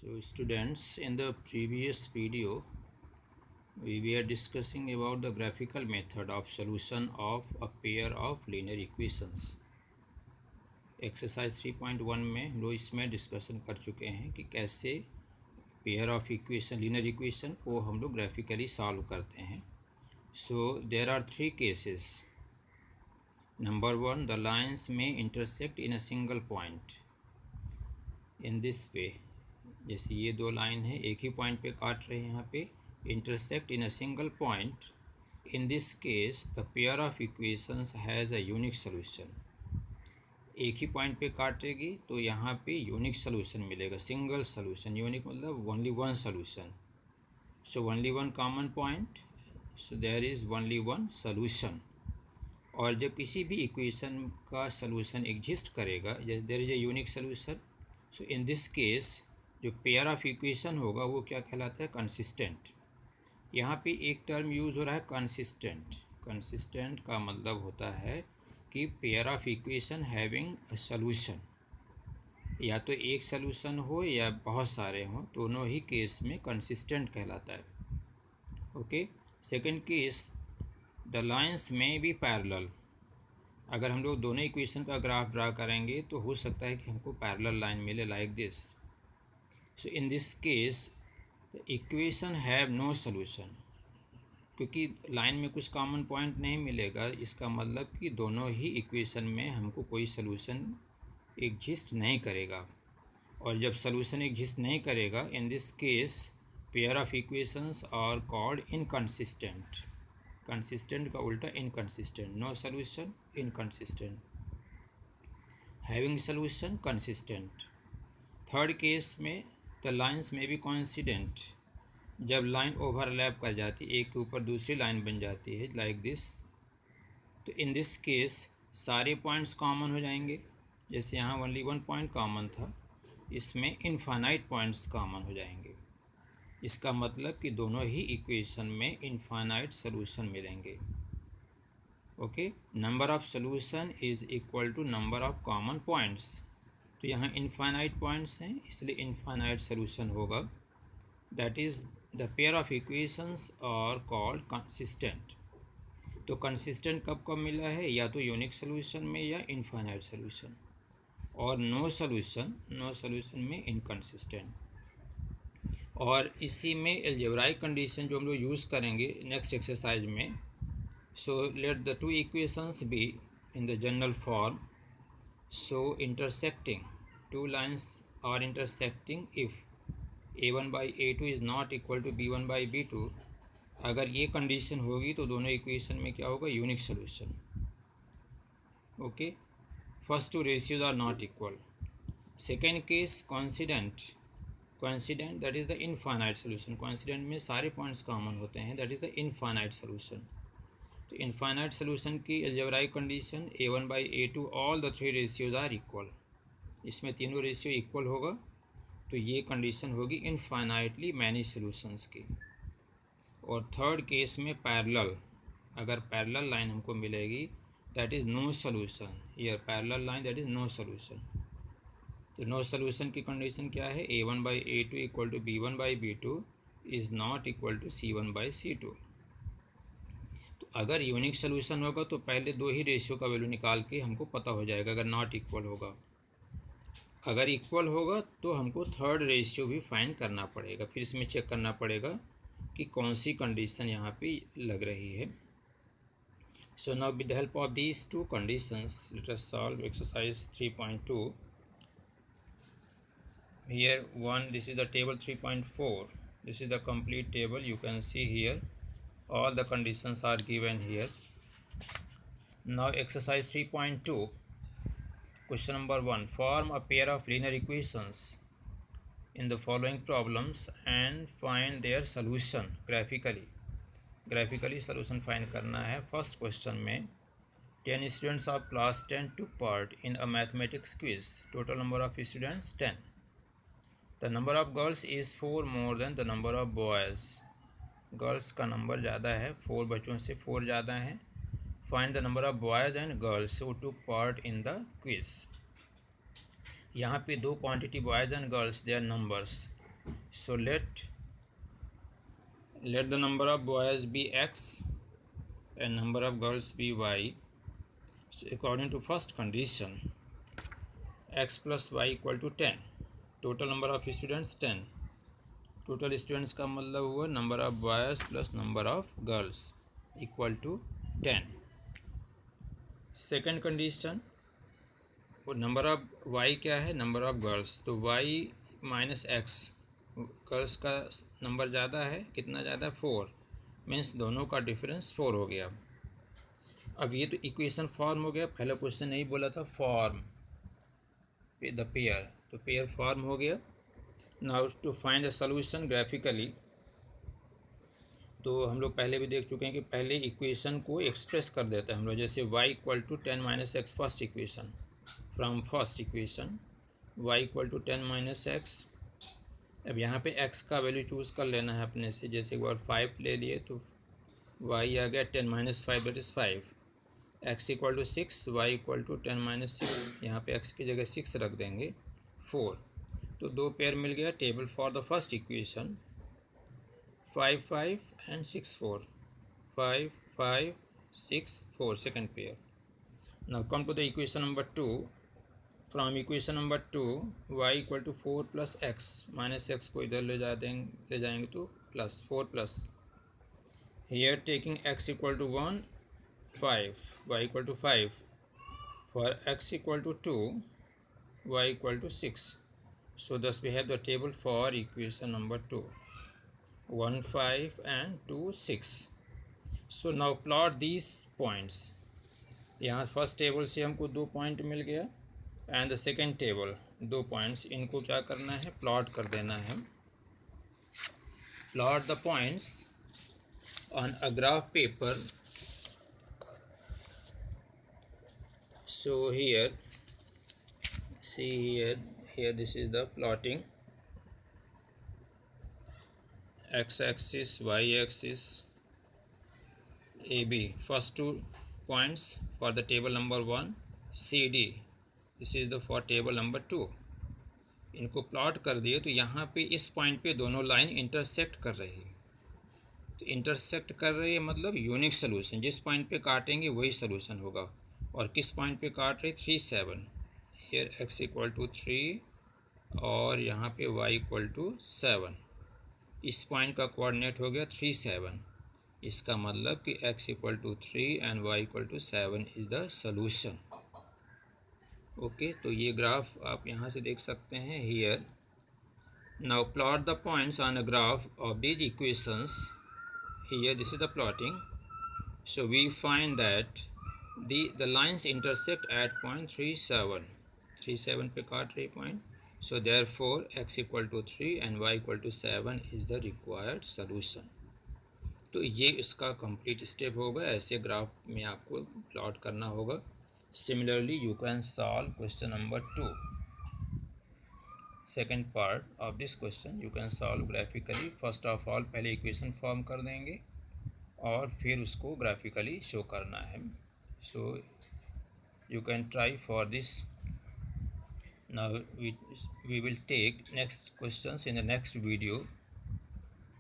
So students, in the previous video we were discussing about the graphical method of solution of a pair of linear equations. Exercise 3.1 में हम लोग इसमें discussion कर चुके हैं कि कैसे pair of equation linear equation को हम लोग ग्राफिकली सॉल्व करते हैं. So there are three cases. Number one, the lines में intersect in a single point in this way. जैसे ये दो लाइन है, एक ही पॉइंट पे काट रहे हैं, यहाँ पे intersect in a single point. In this case the pair of equations has a unique solution. एक ही पॉइंट पे काटेगी तो यहाँ पे यूनिक सोल्यूशन मिलेगा, सिंगल सोल्यूशन. यूनिक मतलब only one solution. So only one common point, so there is only one solution. और जब किसी भी इक्वेशन का सोल्यूशन एग्जिस्ट करेगा, जैसे there is a unique solution, so in this case जो पेयर ऑफ इक्वेशन होगा वो क्या कहलाता है? कंसिस्टेंट. यहाँ पे एक टर्म यूज़ हो रहा है कंसिस्टेंट. कंसिस्टेंट का मतलब होता है कि pair of equation having a solution. या तो एक सॉल्यूशन हो या बहुत सारे हों, दोनों ही केस में कंसिस्टेंट कहलाता है. Okay. Second case, the lines में बी पैरेलल. अगर हम लोग दोनों इक्वेशन का ग्राफ ड्रा करेंगे तो हो सकता है कि हमको पैरेलल लाइन मिले like this. So in this case the equation have no solution. क्योंकि लाइन में कुछ कॉमन पॉइंट नहीं मिलेगा, इसका मतलब कि दोनों ही इक्वेशन में हमको कोई सॉल्यूशन एग्जिस्ट नहीं करेगा. और जब सॉल्यूशन एग्जिस्ट नहीं करेगा, in this case pair of equations are called inconsistent. Consistent का उल्टा inconsistent. No solution inconsistent, having solution consistent. Third case में द लाइन्स में भी कोइंसिडेंट. जब लाइन ओवरलैप कर जाती है, एक के ऊपर दूसरी लाइन बन जाती है लाइक दिस, तो इन दिस केस सारे पॉइंट्स कॉमन हो जाएंगे. जैसे यहाँ ओनली वन पॉइंट कॉमन था, इसमें इनफाइनाइट पॉइंट्स कॉमन हो जाएंगे. इसका मतलब कि दोनों ही इक्वेशन में इनफाइनाइट सोल्यूशन मिलेंगे. Okay. Number of solution is equal to number of common points. तो यहाँ इनफाइनाइट पॉइंट्स हैं, इसलिए इनफाइनाइट सोल्यूशन होगा. That is the pair of equations are called consistent. तो कंसिस्टेंट कब कब मिला है? या तो यूनिक सोल्यूशन में या इनफाइनाइट सोल्यूशन. और नो सोल्यूशन में इनकंसिस्टेंट. और इसी में अलजेब्राइक कंडीशन जो हम लोग यूज़ करेंगे नेक्स्ट एक्सरसाइज में. So let the two equations be in the general form. So intersecting, two lines are intersecting if a1 by a2 is not equal to b1 by b2. अगर ये condition होगी तो दोनों equation में क्या होगा? Unique solution. Okay. First two ratios are not equal. Second case coincident that is the infinite solution. Coincident में सारे पॉइंट्स कॉमन होते हैं, that is the infinite solution. तो इनफाइनाइट सोल्यूशन की algebraic condition a1 by a2 all the three ratios are equal. इसमें तीनों ratio equal होगा, तो ये कंडीशन होगी इनफाइनाइटली मैनी सोल्यूशंस की. और थर्ड केस में पैरेलल. अगर पैरेलल लाइन हमको मिलेगी, that is no solution. Here parallel line that is no solution. तो नो सोल्यूशन की कंडीशन क्या है? a1 by a2 equal to b1 by b2 is not equal to c1 by c2. अगर unique solution होगा तो पहले दो ही ratio का वैल्यू निकाल के हमको पता हो जाएगा अगर नॉट इक्वल होगा. अगर इक्वल होगा तो हमको थर्ड रेशियो भी फाइंड करना पड़ेगा. फिर इसमें चेक करना पड़ेगा कि कौन सी कंडीशन यहाँ पे लग रही है. So now with the help of these two conditions let us solve exercise 3.2. Here one, this is the table 3.4. This is the complete table. You can see here all the conditions are given here. Now exercise 3.2, question number 1, form a pair of linear equations in the following problems and find their solution graphically. solution find करना है. first question में 10 students of class 10 took part in a mathematics quiz. Total number of students 10. The number of girls is 4 more than the number of boys. Girls का number ज़्यादा है, 4 बच्चों से 4 ज़्यादा है. Find the number of boys and girls who took part in the quiz. यहाँ पे दो quantity boys and girls, they are numbers. So let the number of boys be x and number of girls be y. So according to first condition, x plus y equal to 10. Total number of students 10. Total students का मतलब हुआ number of boys plus number of girls equal to 10. Second condition, वो number of y क्या है, number of girls, तो y minus x, girls का number ज़्यादा है, कितना ज़्यादा है 4, मीन्स दोनों का डिफरेंस 4 हो गया. अब ये तो इक्वेशन फॉर्म हो गया, पहला क्वेश्चन नहीं बोला था फॉर्म द पेयर, तो पेयर फॉर्म हो गया. Now to find the solution graphically, तो हम लोग पहले भी देख चुके हैं कि पहले इक्वेशन को एक्सप्रेस कर देते हैं हम लोग, जैसे y equal to 10 minus x first equation, from first equation y equal to 10 minus x. अब यहाँ पे x का वैल्यू चूज़ कर लेना है अपने से, जैसे एक बार 5 ले लिए तो y आ गया 10 minus 5 that is 5. x equal to 6, y equal to 10 minus 6, यहाँ पे x की जगह 6 रख देंगे 4. तो दो पेयर मिल गया. Table for the first equation 5 5 and 6 4, 5 5 6 4 second pair. Now come to the equation number 2. From equation number 2 y equal to 4 plus x, minus x को इधर ले जाएंगे तो plus 4 plus, here taking x equal to 1 5, y equal to 5, for x equal to 2 y equal to 6. So thus we have the table for equation number 2, 1 5 and 2 6. So now plot these points. यहाँ first table से हमको 2 point मिल गया and the second table 2 points, इनको क्या करना है, plot कर देना है. Plot the points on a graph paper. So here, see here this is the plotting. X-axis, y-axis, AB. First 2 points for the table number 1, CD. This is the for table number 2. इनको plot कर दिए तो यहाँ पे इस point पे दोनों line intersect कर रही है. तो इंटरसेक्ट कर रही है मतलब यूनिक सोल्यूशन, जिस पॉइंट पे काटेंगे वही सोल्यूशन होगा. और किस पॉइंट पे काट रही, 3 7. हियर x इक्वल टू 3 और यहाँ पे y इक्वल टू 7. इस पॉइंट का कोऑर्डिनेट हो गया 3 7. इसका मतलब कि x equal to 3 and y equal to 7 is the solution. Okay, तो ये ग्राफ आप यहाँ से देख सकते हैं. Here now plot the points on a graph of these equations. Here this is the plotting. So we find that the lines intersect at point 3 7 पे काट रही point. So therefore x equal to 3 and y equal to 7 is the required solution. तो ये इसका complete step होगा. ऐसे graph में आपको प्लॉट करना होगा. Similarly you can solve question number 2. Second part of this question you can solve graphically. First of all पहले इक्वेशन फॉर्म कर देंगे और फिर उसको ग्राफिकली शो करना है. So you can try for this. Now we will take next questions in the next video.